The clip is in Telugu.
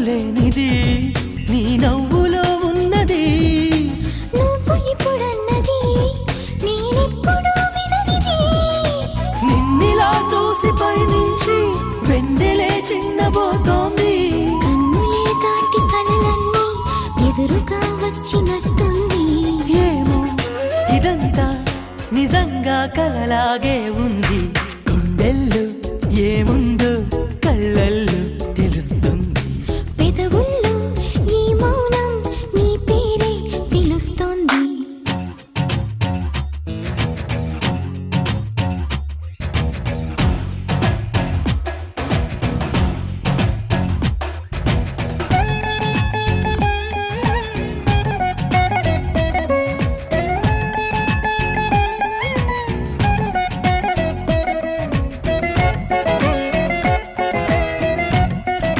లేనిది నీ నవ్వులో ఉన్నది. నువ్వు ఇప్పుడన్నది నేనెప్పుడు విననిది. నిన్నిలా చూసి పైనుంచి వెన్నెలే చిన్నబోతోంది. కన్నులే దాటి కలలన్నీ ఎదురుగా వచ్చినట్టుంది. ఏమో ఇదంతా నిజంగా కలలాగే ఉంది. గుండెల్లో ఏముందో